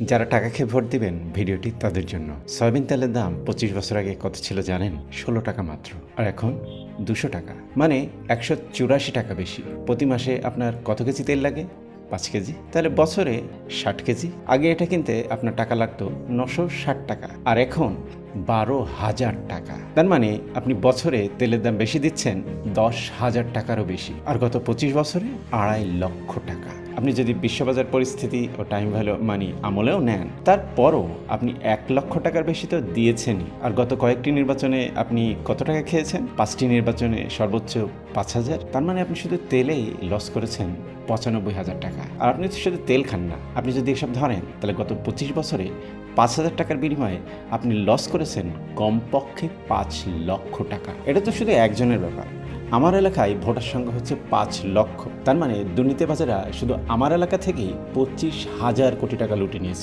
যারা টাকা খেয়ে ভোট দিবেন ভিডিওটি তাদের জন্য। সয়াবিন তেলের দাম ২৫ বছর আগে কত ছিল জানেন? ১৬ টাকা মাত্র, আর এখন ২০০ টাকা, মানে ১৮৪ টাকা বেশি। প্রতি মাসে আপনার কত কেজি তেল লাগে? ৫ কেজি। তাহলে বছরে ৬০ কেজি। আগে এটা কিনতে আপনার টাকা লাগতো ৯৬০ টাকা, আর এখন ১২,০০০ টাকা। তার মানে আপনি বছরে তেলের দাম বেশি দিচ্ছেন ১০,০০০ টাকারও বেশি, আর গত ২৫ বছরে ২.৫ লক্ষ টাকা। আপনি যদি বিশ্ববাজার পরিস্থিতি ও টাইম ভ্যালু মানি আমলেও নেন, তারপরও আপনি ১ লক্ষ টাকার বেশি তো দিয়েছেনই। আর গত কয়েকটি নির্বাচনে আপনি কত টাকা খেয়েছেন? ৫টি নির্বাচনে সর্বোচ্চ ৫,০০০। তার মানে আপনি শুধু তেলেই লস করেছেন ৯৫,০০০ টাকা। আর আপনি তো শুধু তেল খান না, আপনি যদি এসব ধরেন তাহলে গত ২৫ বছরে ৫,০০০ টাকার বিনিময়ে আপনি লস করেছেন কমপক্ষে ৫ লক্ষ টাকা। এটা তো শুধু একজনের ব্যাপার। আমার এলাকায় ভোটার সংখ্যা হচ্ছে ৫ লক্ষ। তার মানে দুর্নীতিবাজেরা শুধু আমার এলাকা থেকেই ২৫,০০০ কোটি টাকা লুটে নিয়েছে।